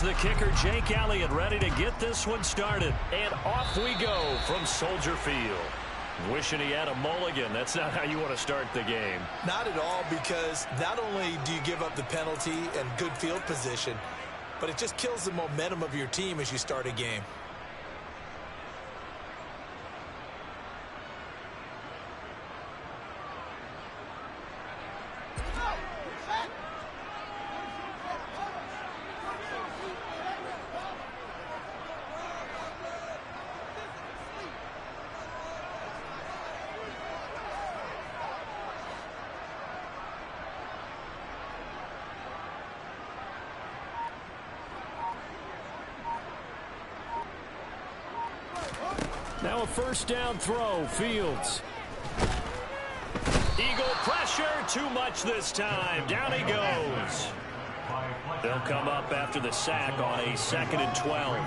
the kicker, Jake Elliott, ready to get this one started. And off we go from Soldier Field. Wishing he had a mulligan. That's not how you want to start the game. Not at all, because not only do you give up the penalty and good field position, but it just kills the momentum of your team as you start a game. Now a first down throw, Fields. Eagle pressure, too much this time. Down he goes. They'll come up after the sack on a 2nd and 12.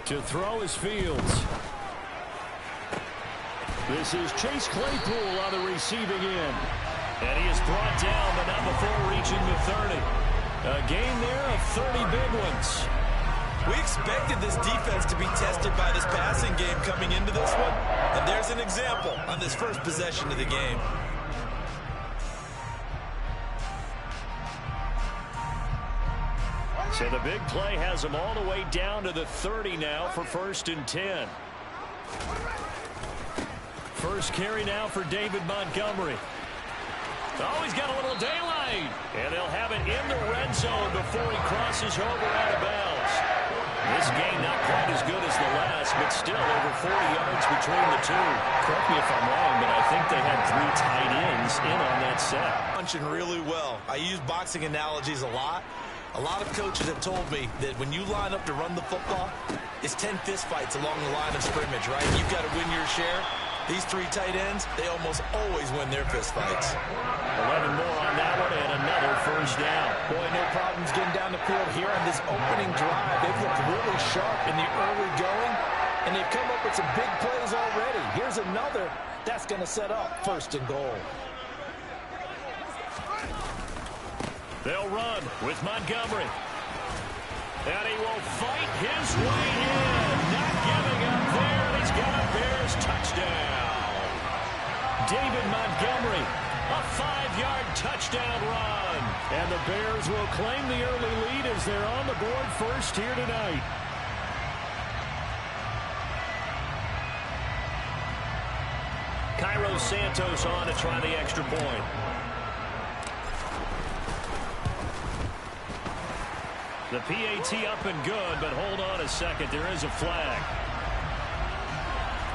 To throw is Fields. This is Chase Claypool on the receiving end. And he is brought down, but not before reaching the 30. A gain there of 30 big ones. We expected this defense to be tested by this passing game coming into this one. And there's an example on this first possession of the game. So the big play has them all the way down to the 30 now for 1st and 10. First carry now for David Montgomery. Oh, he's got a little daylight. And they'll have it in the red zone before he crosses over out of bounds. This game not quite as good as the last, but still over 40 yards between the two. Correct me if I'm wrong, but I think they had 3 tight ends in on that set. Punching really well. I use boxing analogies a lot. A lot of coaches have told me that when you line up to run the football, it's 10 fistfights along the line of scrimmage, right? You've got to win your share. These 3 tight ends, they almost always win their fistfights. 11 more on that one and another first down. Boy, no problems getting down the field here on this opening drive. They've looked really sharp in the early going, and they've come up with some big plays already. Here's another that's going to set up 1st and goal. They'll run with Montgomery. And he will fight his way in. Not giving up there. He's got a Bears touchdown. David Montgomery, a 5-yard touchdown run. And the Bears will claim the early lead as they're on the board first here tonight. Cairo Santos on to try the extra point. The PAT up and good, but hold on a second. There is a flag.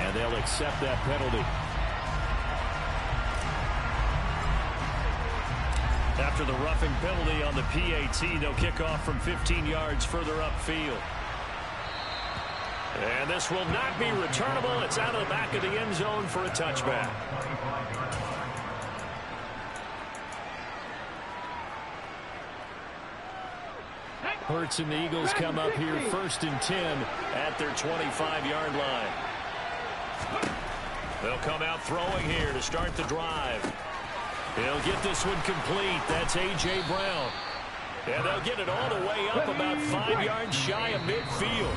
And they'll accept that penalty. After the roughing penalty on the PAT, they'll kick off from 15 yards further upfield. And this will not be returnable. It's out of the back of the end zone for a touchback. Hurts and the Eagles come up here 1st and 10 at their 25-yard line. They'll come out throwing here to start the drive. He'll get this one complete. That's A.J. Brown. And they'll get it all the way up about 5 yards shy of midfield.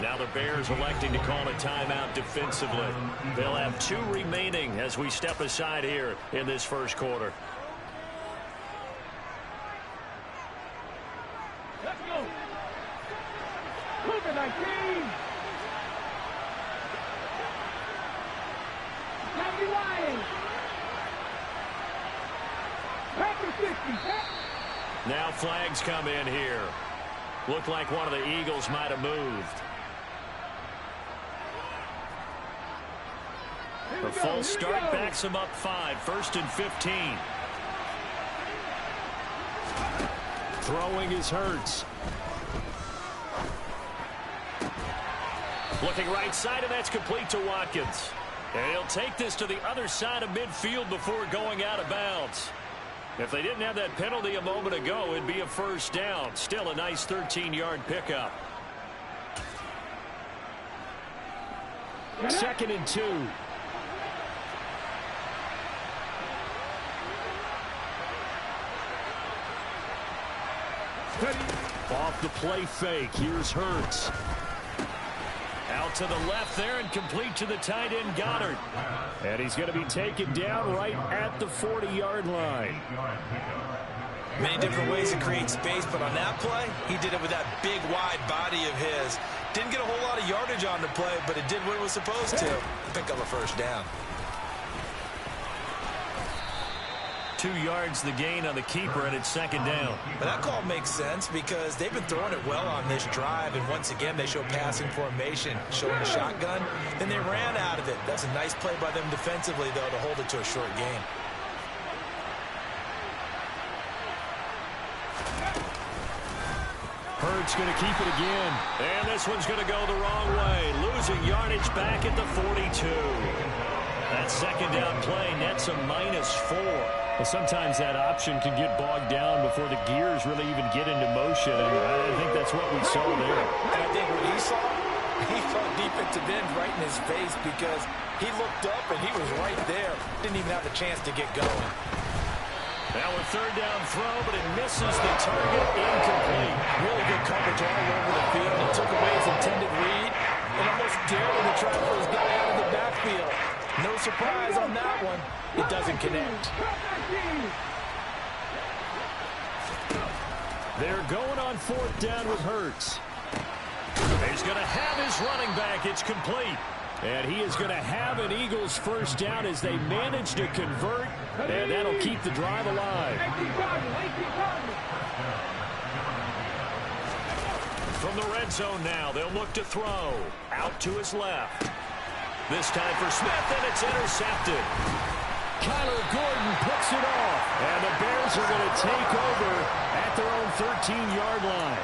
Now the Bears electing to call a timeout defensively. They'll have 2 remaining as we step aside here in this first quarter. Let's go. Move it, 19. Happy Lions. Cartel360. Now flags come in here. Looked like one of the Eagles might have moved. The false start backs him up 5. 1st and 15. Throwing is Hurts. Looking right side, and that's complete to Watkins. And he'll take this to the other side of midfield before going out of bounds. If they didn't have that penalty a moment ago, it'd be a first down. Still a nice 13-yard pickup. 2nd and 2. Off the play fake. Here's Hurts. Out to the left there and complete to the tight end Goddard. And he's going to be taken down right at the 40-yard line. Many different ways to create space, but on that play, he did it with that big, wide body of his. Didn't get a whole lot of yardage on the play, but it did what it was supposed to. Pick up a first down. 2 yards the gain on the keeper, and it's 2nd down. But that call makes sense because they've been throwing it well on this drive, and once again, they show passing formation, showing the shotgun. Then they ran out of it. That's a nice play by them defensively, though, to hold it to a short gain. Hurts going to keep it again. And this one's going to go the wrong way. Losing yardage back at the 42. That 2nd down play nets a -4. Well, sometimes that option can get bogged down before the gears really even get into motion. And I think that's what we saw there. And I think what he saw defensive end right in his face because he looked up and he was right there. Didn't even have a chance to get going. Now a 3rd down throw, but it misses the target. Incomplete. Really good coverage all over the field. He took away his intended read and almost dared him to try for his guy out of the backfield. No surprise on that one. It doesn't connect. They're going on 4th down with Hurts. He's going to have his running back. It's complete. And he is going to have an Eagles first down as they manage to convert, and that'll keep the drive alive. From the red zone now, they'll look to throw. Out to his left. This time for Smith, and it's intercepted. Kyler Gordon picks it off, and the Bears are going to take over at their own 13-yard line.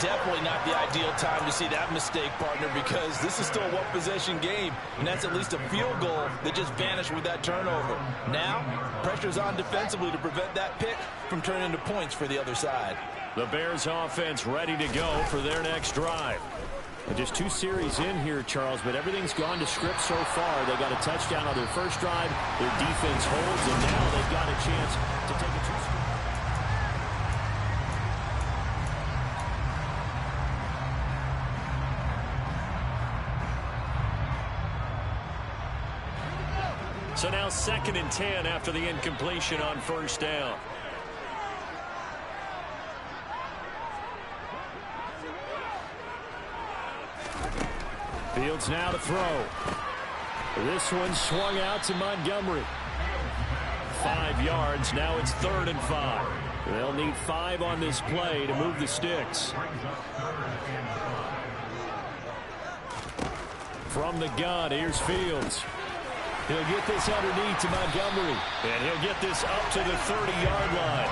Definitely not the ideal time to see that mistake, partner, because this is still a one-possession game, and that's at least a field goal that just vanished with that turnover. Now, pressure's on defensively to prevent that pick from turning into points for the other side. The Bears offense ready to go for their next drive. And just 2 series in here, Charles, but everything's gone to script so far. They got a touchdown on their first drive. Their defense holds, and now they've got a chance to take a 2. So now 2nd and 10 after the incompletion on first down. Fields now to throw. This one swung out to Montgomery. 5 yards. Now it's 3rd and 5. They'll need 5 on this play to move the sticks. From the gun, here's Fields. He'll get this underneath to Montgomery. And he'll get this up to the 30-yard line.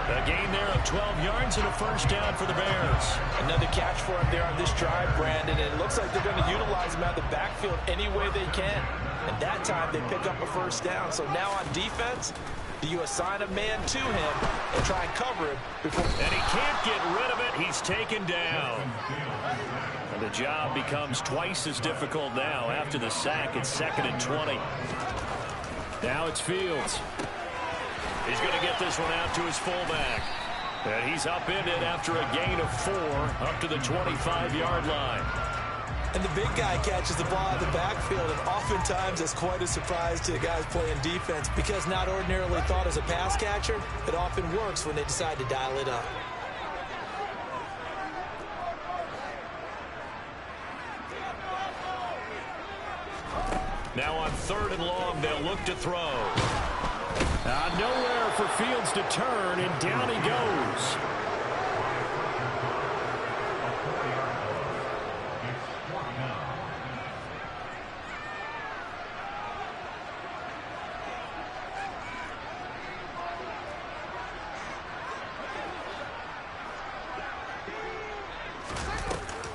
A gain there of 12 yards and a first down for the Bears. Another catch for him there on this drive, Brandon. And it looks like they're going to utilize him out of the backfield any way they can. And that time they pick up a first down. So now on defense, do you assign a man to him and try and cover him before? And he can't get rid of it. He's taken down. And the job becomes twice as difficult now after the sack. It's 2nd and 20. Now it's Fields. He's going to get this one out to his fullback. And he's upended after a gain of 4 up to the 25-yard line. And the big guy catches the ball out of the backfield, and oftentimes it's quite a surprise to the guys playing defense because not ordinarily thought as a pass catcher, it often works when they decide to dial it up. Now on 3rd and long, they'll look to throw. Nowhere for Fields to turn, and down he goes.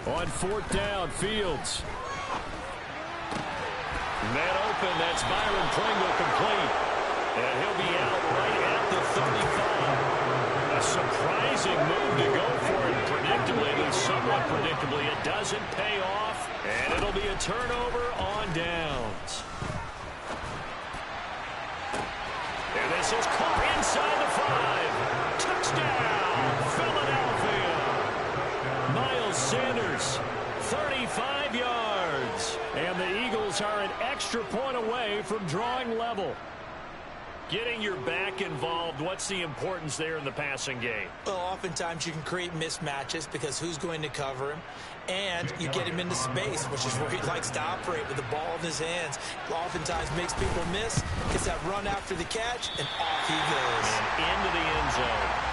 On 4th down, Fields. Man open, that's Byron Pringle complete. And he'll be out right at the 35. A surprising move to go for it predictably, at least somewhat predictably. It doesn't pay off, and it'll be a turnover on downs. And this is caught inside the 5. Touchdown, Philadelphia. Miles Sanders, 35 yards. And the Eagles are an extra point away from drawing level. Getting your back involved, what's the importance there in the passing game? Well, oftentimes you can create mismatches because who's going to cover him? And you get him into space, which is where he likes to operate with the ball in his hands. Oftentimes makes people miss, gets that run after the catch, and off he goes. And into the end zone.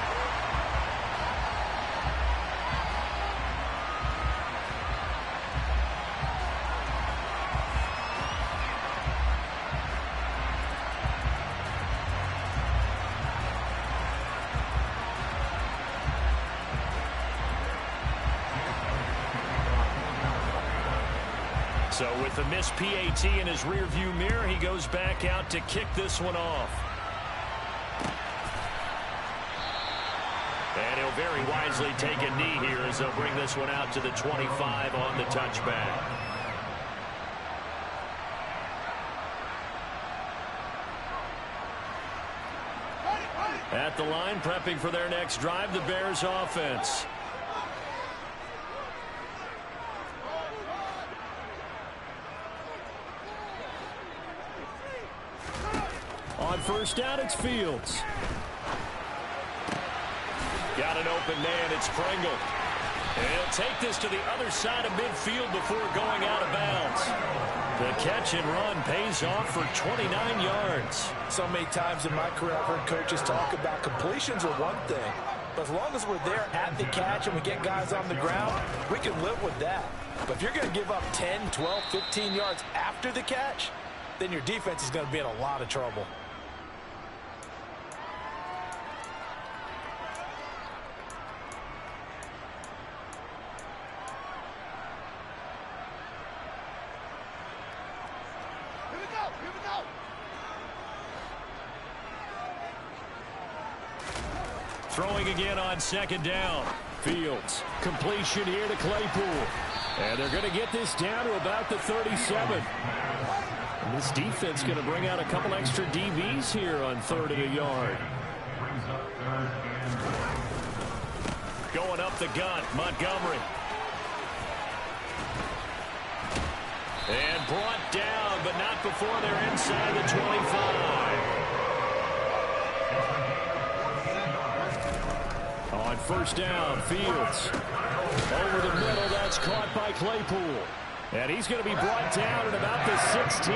So with the missed PAT in his rearview mirror, he goes back out to kick this one off. And he'll very wisely take a knee here as they'll bring this one out to the 25 on the touchback. At the line, prepping for their next drive, the Bears offense. On first down, it's Fields. Got an open man, it's Pringle. And he'll take this to the other side of midfield before going out of bounds. The catch and run pays off for 29 yards. So many times in my career, I've heard coaches talk about completions are one thing. But as long as we're there at the catch and we get guys on the ground, we can live with that. But if you're going to give up 10, 12, 15 yards after the catch, then your defense is going to be in a lot of trouble. Throwing again on second down. Fields. Completion here to Claypool. And they're going to get this down to about the 37. And this defense going to bring out a couple extra DBs here on 3rd and a yard. Going up the gut, Montgomery. And brought down, but not before they're inside the 25. On first down, Fields. Over the middle, that's caught by Claypool. And he's going to be brought down at about the 16.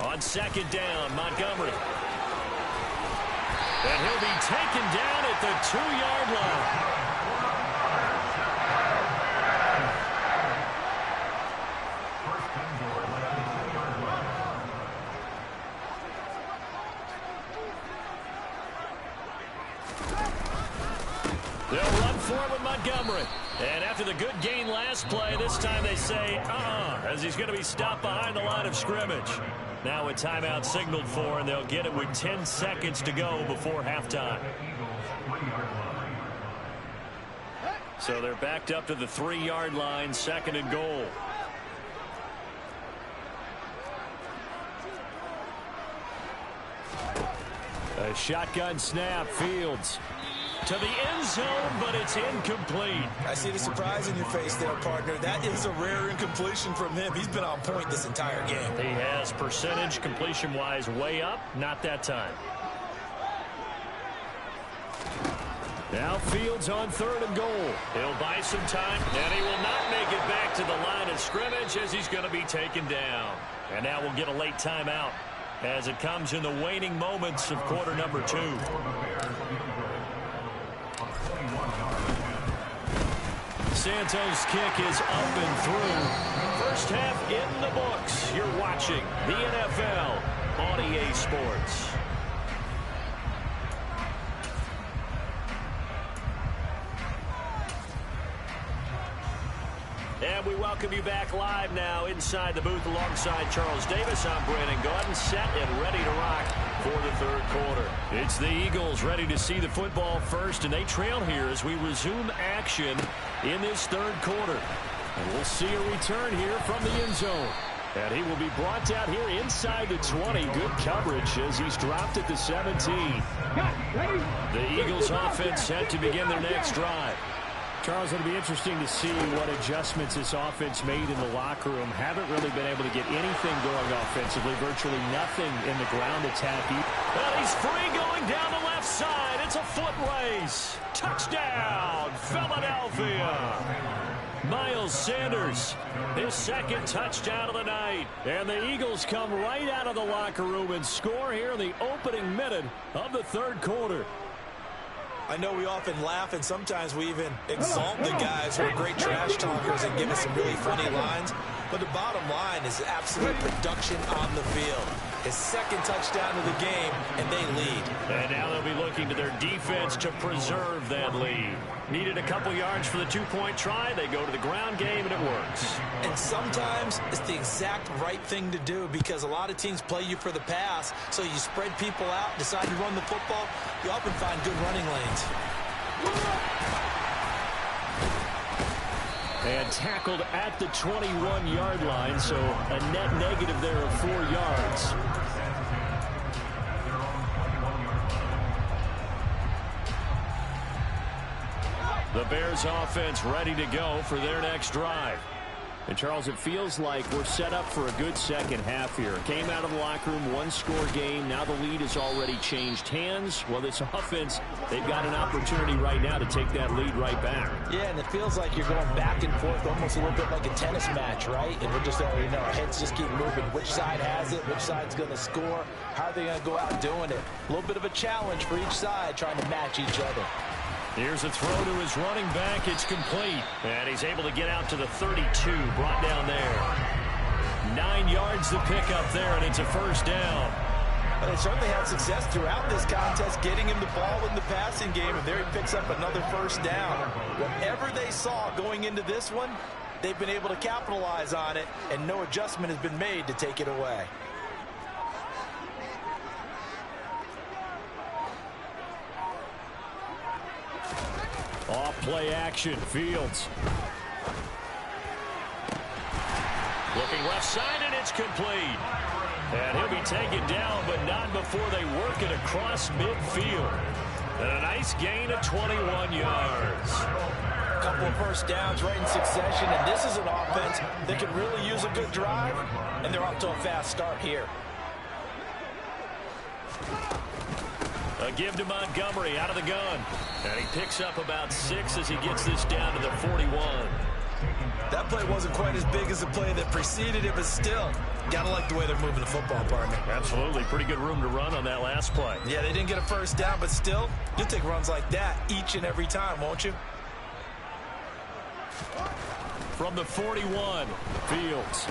On second down, Montgomery. And he'll be taken down at the 2-yard line. They'll run for it with Montgomery. And after the good gain last play, this time they say, as he's going to be stopped behind the line of scrimmage. Now a timeout signaled for, and they'll get it with 10 seconds to go before halftime. So they're backed up to the 3-yard line, 2nd and goal. A shotgun snap, Fields. To the end zone, but it's incomplete. I see the surprise in your face there, partner. That is a rare incompletion from him. He's been on point this entire game. He has percentage completion-wise way up, not that time. Now Fields on 3rd and goal. He'll buy some time, and he will not make it back to the line of scrimmage as he's going to be taken down. And now we'll get a late timeout as it comes in the waning moments of quarter number 2. Santos' kick is up and through. First half in the books. You're watching the NFL on EA Sports. And we welcome you back live now inside the booth alongside Charles Davis. I'm Brandon Gaudin, set and ready to rock for the third quarter. It's the Eagles ready to see the football first, and they trail here as we resume action in this third quarter. And we'll see a return here from the end zone. And he will be brought down here inside the 20. Good coverage as he's dropped at the 17. The Eagles offense set to begin their next drive. Charles, it'll be interesting to see what adjustments this offense made in the locker room. Haven't really been able to get anything going offensively. Virtually nothing in the ground attack. Well, he's free going down the left side. It's a foot race. Touchdown, Philadelphia. Miles Sanders, his second touchdown of the night. And the Eagles come right out of the locker room and score here in the opening minute of the third quarter. I know we often laugh, and sometimes we even exalt the guys who are great trash talkers and give us some really funny lines. But the bottom line is absolute production on the field. His second touchdown of the game, and they lead. And now they'll be looking to their defense to preserve that lead. Needed a couple yards for the two-point try. They go to the ground game, and it works. And sometimes it's the exact right thing to do because a lot of teams play you for the pass, so you spread people out, decide to run the football. You often find good running lanes. And tackled at the 21-yard line, so a net negative there of 4 yards. The Bears offense ready to go for their next drive. And, Charles, it feels like we're set up for a good second half here. Came out of the locker room, one-score game. Now the lead has already changed hands. Well, this offense, they've got an opportunity right now to take that lead right back. Yeah, and it feels like you're going back and forth almost a little bit like a tennis match, right? And we're just, our heads just keep moving. Which side has it? Which side's going to score? How are they going to go out doing it? A little bit of a challenge for each side trying to match each other. Here's a throw to his running back. It's complete. And he's able to get out to the 32, brought down there. 9 yards to pick up there, and it's a first down. But they certainly had success throughout this contest, getting him the ball in the passing game, and there he picks up another first down. Whatever they saw going into this one, they've been able to capitalize on it, and no adjustment has been made to take it away. Off play action, Fields. Looking left side, and it's complete. And he'll be taken down, but not before they work it across midfield. And a nice gain of 21 yards. A couple of first downs right in succession, and this is an offense that could really use a good drive, and they're off to a fast start here. A give to Montgomery out of the gun. And he picks up about 6 as he gets this down to the 41. That play wasn't quite as big as the play that preceded it, but still, gotta like the way they're moving the football, partner. Absolutely. Pretty good room to run on that last play. Yeah, they didn't get a first down, but still, you'll take runs like that each and every time, won't you? From the 41, Fields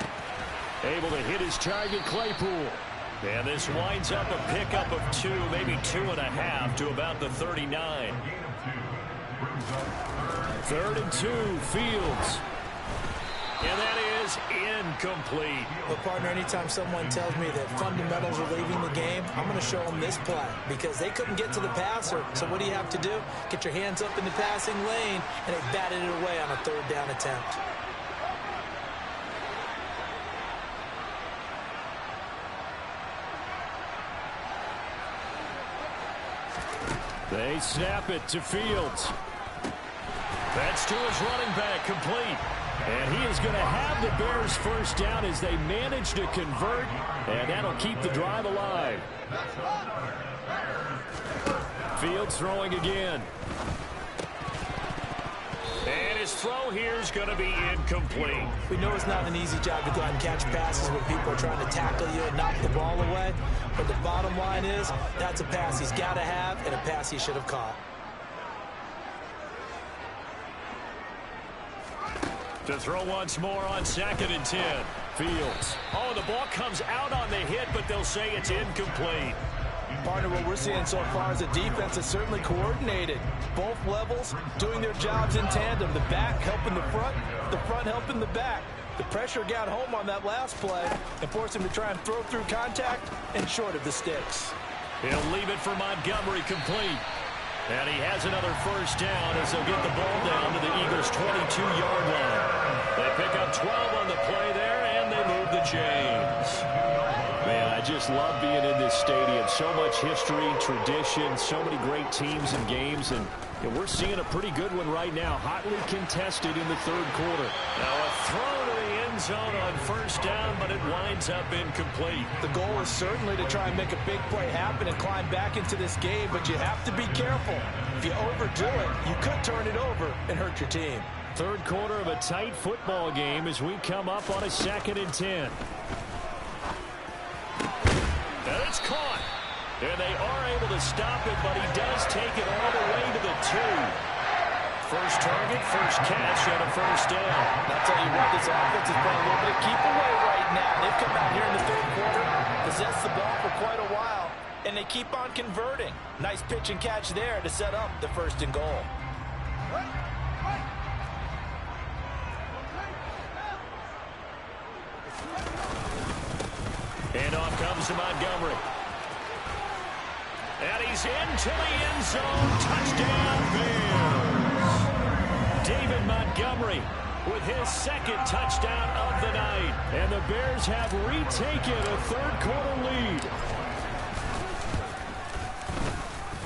able to hit his target, Claypool. And this winds up a pickup of 2, maybe 2.5 to about the 39. 3rd and 2, Fields. And that is incomplete. But, partner, anytime someone tells me that fundamentals are leaving the game, I'm going to show them this play because they couldn't get to the passer. So what do you have to do? Get your hands up in the passing lane, and they batted it away on a 3rd down attempt. They snap it to Fields. That's to his running back, complete. And he is going to have the Bears first down as they manage to convert, and that'll keep the drive alive. Fields throwing again. And his throw here is going to be incomplete. We know it's not an easy job to go out and catch passes when people are trying to tackle you and knock the ball away. But the bottom line is, that's a pass he's got to have and a pass he should have caught. To throw once more on 2nd and 10. Fields. Oh, the ball comes out on the hit, but they'll say it's incomplete. Partner, what we're seeing so far is the defense is certainly coordinated. Both levels doing their jobs in tandem. The back helping the front helping the back. The pressure got home on that last play and forced him to try and throw through contact and short of the sticks. He'll leave it for Montgomery complete. And he has another first down as they'll get the ball down to the Eagles' 22-yard line. They pick up 12 on the play there, and they move the chains. Man, I just love being in this stadium. So much history, tradition, so many great teams and games, and we're seeing a pretty good one right now, hotly contested in the third quarter. Now a throw to the end zone on first down, but it winds up incomplete. The goal is certainly to try and make a big play happen and climb back into this game, but you have to be careful. If you overdo it, you could turn it over and hurt your team. Third quarter of a tight football game as we come up on a 2nd and 10. And it's caught. And they are able to stop it, but he does take it all the way to the 2. First target, first catch, and a first down. I'll tell you what, this offense is playing a little bit of keep away right now. They've come out here in the third quarter, possessed the ball for quite a while, and they keep on converting. Nice pitch and catch there to set up the 1st and goal. And off comes to Montgomery. And he's into the end zone. Touchdown, Bears. David Montgomery with his 2nd touchdown of the night. And the Bears have retaken a third quarter lead.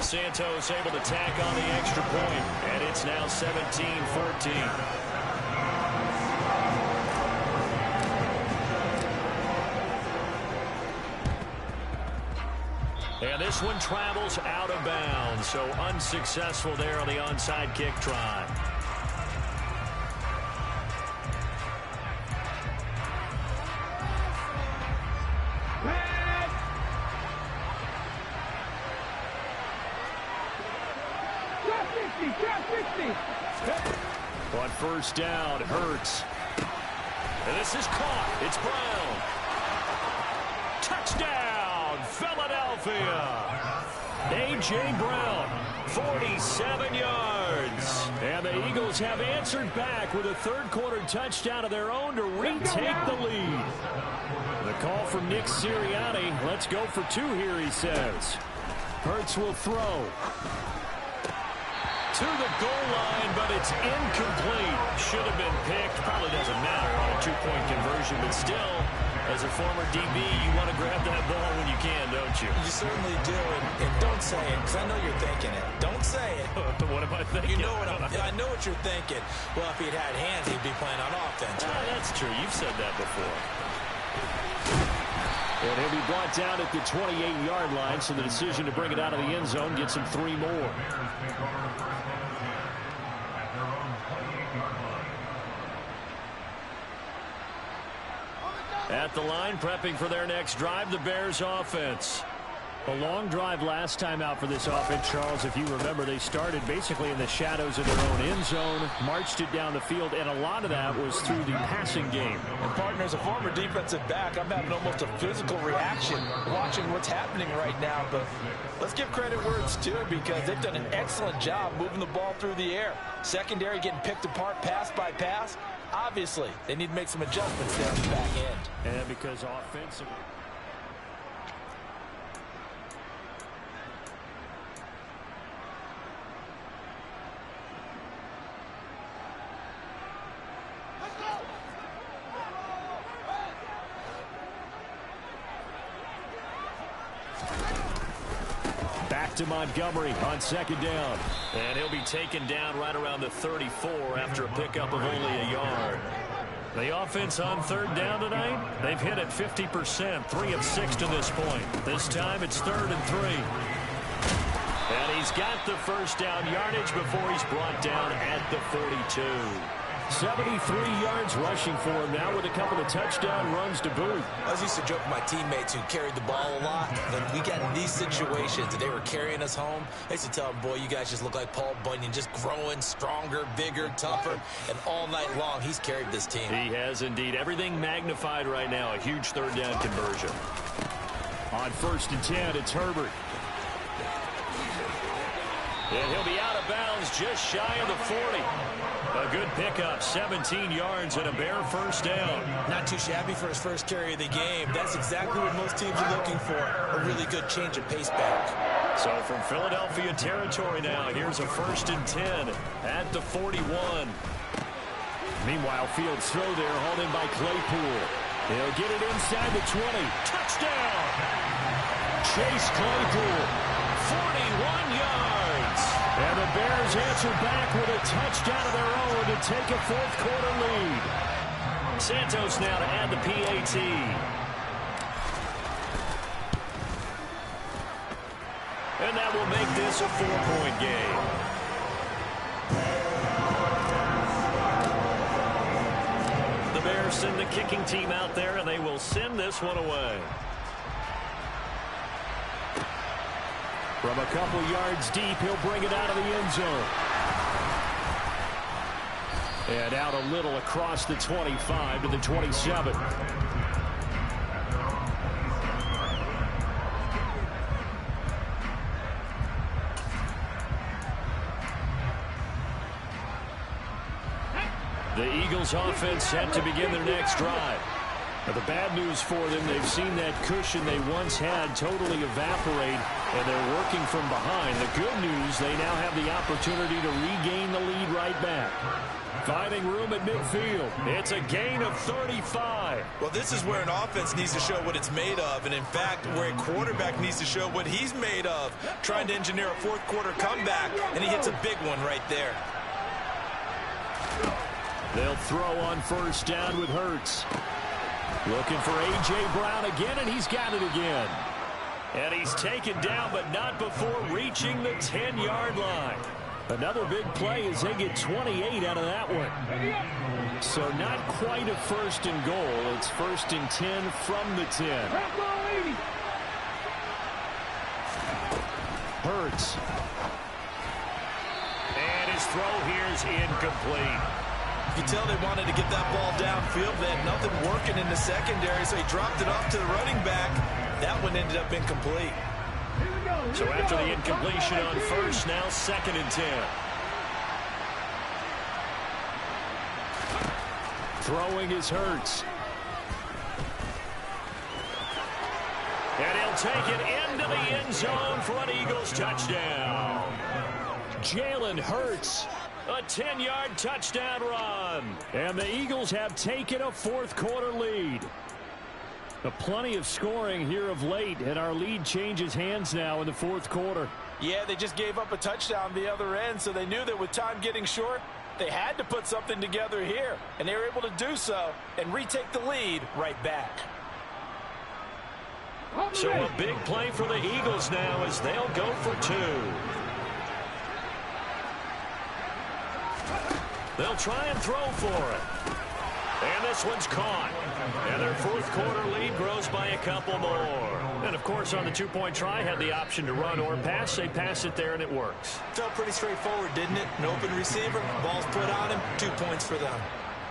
Santos able to tack on the extra point. And it's now 17-14. And this one travels out of bounds, so unsuccessful there on the onside kick try. On first down, Hurts. And this is caught. It's Brown. Touchdown, Philadelphia. A.J. Brown, 47 yards. And the Eagles have answered back with a third quarter touchdown of their own to retake the lead. The call from Nick Sirianni. Let's go for 2 here, he says. Hurts will throw. To the goal line, but it's incomplete. Should have been picked. Probably doesn't matter on a 2-point conversion, but still, as a former DB, you want to grab that ball when you can, don't you? You certainly do, and don't say it, because I know you're thinking it. Don't say it. What am I thinking? You know what I know what you're thinking. Well, if he'd had hands, he'd be playing on offense. Right? That's true. You've said that before. And he'll be brought down at the 28-yard line, so the decision to bring it out of the end zone gets him 3 more. At the line, prepping for their next drive, the Bears offense. A long drive last time out for this offense, Charles. If you remember, they started basically in the shadows of their own end zone, marched it down the field, and a lot of that was through the passing game. And partner, as a former defensive back, I'm having almost a physical reaction watching what's happening right now. But let's give credit where it's due, because they've done an excellent job moving the ball through the air. Secondary getting picked apart pass by pass. Obviously, they need to make some adjustments there on the back end. And because offensively... to Montgomery on 2nd down. And he'll be taken down right around the 34 after a pickup of only a yard. The offense on 3rd down tonight, they've hit it 50%, 3 of 6 to this point. This time it's 3rd and 3. And he's got the first down yardage before he's brought down at the 42. 73 yards rushing for him now with a couple of touchdown runs to boot. I was used to joke with my teammates who carried the ball a lot. When we got in these situations and they were carrying us home, I used to tell them, boy, you guys just look like Paul Bunyan, just growing stronger, bigger, tougher. And all night long, he's carried this team. He has indeed. Everything magnified right now. A huge 3rd down conversion. On 1st and 10, it's Herbert. And he'll be out of bounds just shy of the 40. A good pickup, 17 yards and a Bear first down. Not too shabby for his first carry of the game. That's exactly what most teams are looking for, a really good change of pace back. So from Philadelphia territory now, here's a 1st and 10 at the 41. Meanwhile, Fields throw there, hauled in by Claypool. They'll get it inside the 20. Touchdown! Chase Claypool, 41 yards. And the Bears answer back with a touchdown of their own to take a fourth-quarter lead. Santos now to add the PAT. And that will make this a 4-point game. The Bears send the kicking team out there, and they will send this one away. From a couple yards deep, he'll bring it out of the end zone. And out a little across the 25 to the 27. The Eagles offense set to begin their next drive. But the bad news for them, they've seen that cushion they once had totally evaporate, and they're working from behind. The good news, they now have the opportunity to regain the lead right back. Finding room at midfield. It's a gain of 35. Well, this is where an offense needs to show what it's made of, and in fact, where a quarterback needs to show what he's made of, trying to engineer a fourth-quarter comeback, and he hits a big one right there. They'll throw on first down with Hurts. Looking for A.J. Brown again, and he's got it again. And he's taken down, but not before reaching the 10-yard line. Another big play as they get 28 out of that one. So not quite a 1st and goal. It's 1st and 10 from the 10. Hurts. And his throw here is incomplete. You can tell they wanted to get that ball downfield. They had nothing working in the secondary, so he dropped it off to the running back. That one ended up incomplete. So after the incompletion on first, now 2nd and 10. Throwing is Hurts. And he'll take it into the end zone for an Eagles touchdown. Jalen Hurts. A 10-yard touchdown run. And the Eagles have taken a fourth-quarter lead. Plenty of scoring here of late, and our lead changes hands now in the fourth quarter. Yeah, they just gave up a touchdown the other end, so they knew that with time getting short, they had to put something together here, and they were able to do so and retake the lead right back. So a big play for the Eagles now as they'll go for 2. They'll try and throw for it. And this one's caught. And their fourth-quarter lead grows by a couple more. And, of course, on the 2-point try, had the option to run or pass. They pass it there, and it works. Felt pretty straightforward, didn't it? An open receiver, ball's put on him, 2 points for them.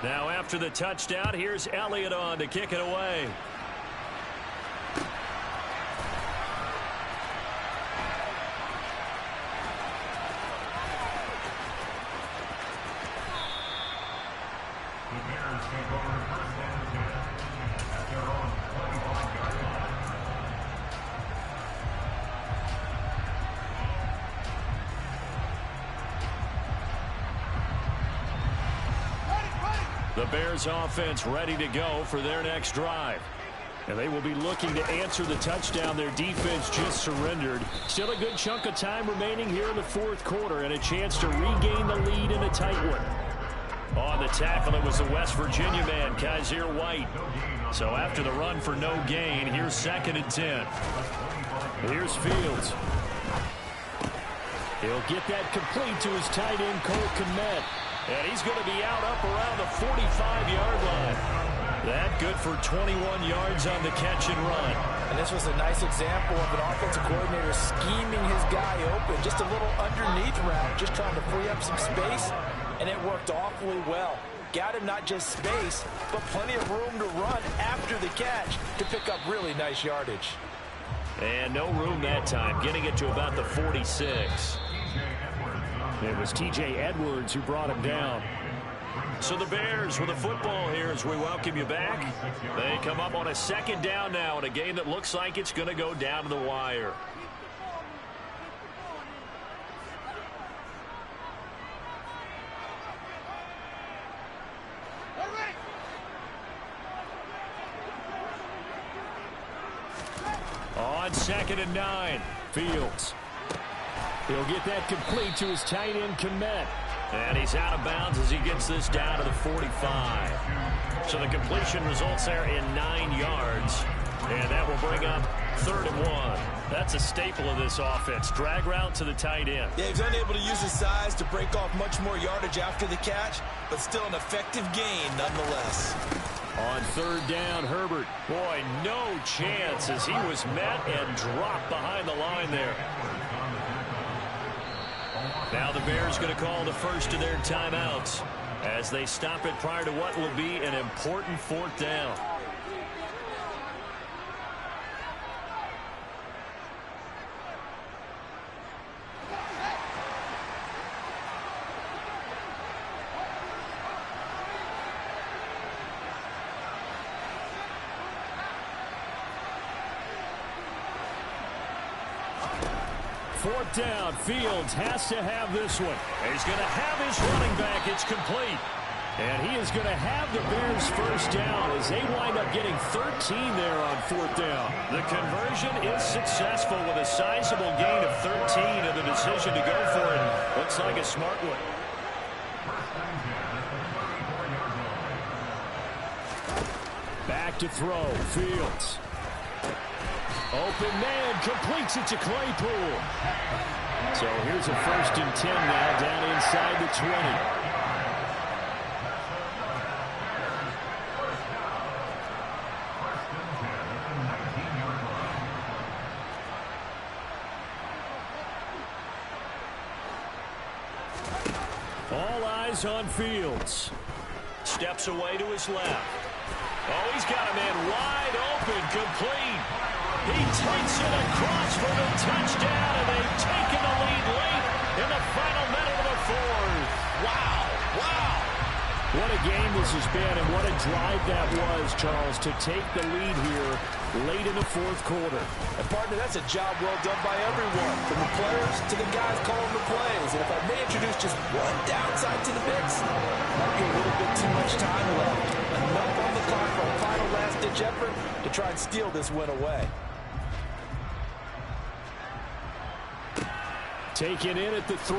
Now, after the touchdown, here's Elliott on to kick it away. The Bears offense ready to go for their next drive. And they will be looking to answer the touchdown their defense just surrendered. Still a good chunk of time remaining here in the fourth quarter and a chance to regain the lead in a tight one. On the tackle, it was the West Virginia man, Kaiser White. So after the run for no gain, here's 2nd and 10. Here's Fields. He'll get that complete to his tight end, Cole Kmet. And he's going to be out up around the 45-yard line. That good for 21 yards on the catch and run. And this was a nice example of an offensive coordinator scheming his guy open. Just a little underneath route, just trying to free up some space. And it worked awfully well. Got him not just space, but plenty of room to run after the catch to pick up really nice yardage. And no room that time, getting it to about the 46. It was T.J. Edwards who brought him down. So the Bears with the football here as we welcome you back. They come up on a second down now in a game that looks like it's going to go down to the wire. On 2nd and 9, Fields. He'll get that complete to his tight end, Kmet. And he's out of bounds as he gets this down to the 45. So the completion results there in 9 yards. And that will bring up 3rd and 1. That's a staple of this offense. Drag route to the tight end. Yeah, he's unable to use his size to break off much more yardage after the catch, but still an effective gain nonetheless. On 3rd down, Herbert. Boy, no chance as he was met and dropped behind the line there. Now the Bears going to call the first of their timeouts as they stop it prior to what will be an important 4th down. Fourth down, Fields has to have this one. He's going to have his running back. It's complete. And he is going to have the Bears first down as they wind up getting 13 there on 4th down. The conversion is successful with a sizable gain of 13 and the decision to go for it. Looks like a smart one. Back to throw, Fields. Open man, completes it to Claypool. So here's a 1st and 10 now down inside the 20. All eyes on Fields. Steps away to his left. Oh, he's got a man wide open, complete. He takes it across for the touchdown, and they've taken the lead late in the final minute of the 4th. Wow, wow. What a game this has been, and what a drive that was, Charles, to take the lead here late in the 4th quarter. And, partner, that's a job well done by everyone, from the players to the guys calling the plays. And if I may introduce just one downside to the mix, might be a little bit too much time left. Enough on the clock for a final last-ditch effort to try and steal this win away. Taken in at the 3.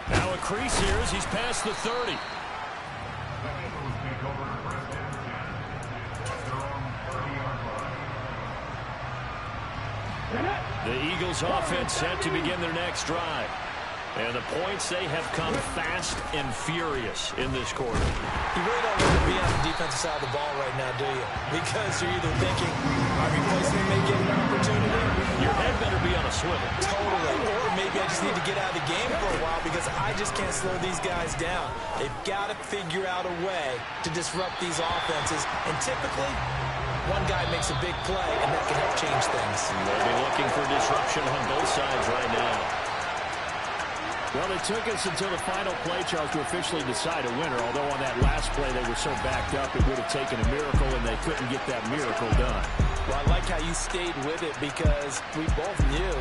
Now a crease here as he's past the 30. The Eagles offense set to begin their next drive. And the points, they have come fast and furious in this quarter. You really don't want to be on the defensive side of the ball right now, do you? Because you're either thinking, my replacement may get an opportunity. Your head better be on a swivel. Totally. Or maybe I just need to get out of the game for a while because I just can't slow these guys down. They've got to figure out a way to disrupt these offenses. And typically, one guy makes a big play, and that can help change things. They'll be looking for disruption on both sides right now. Well, it took us until the final play, Charles, to officially decide a winner, although on that last play they were so backed up it would have taken a miracle, and they couldn't get that miracle done. Well, I like how you stayed with it because we both knew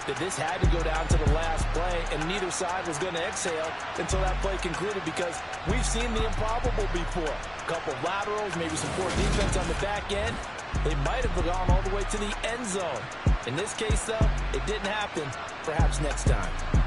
that this had to go down to the last play, and neither side was going to exhale until that play concluded because we've seen the improbable before. A couple of laterals, maybe some poor defense on the back end. They might have gone all the way to the end zone. In this case, though, it didn't happen. Perhaps next time.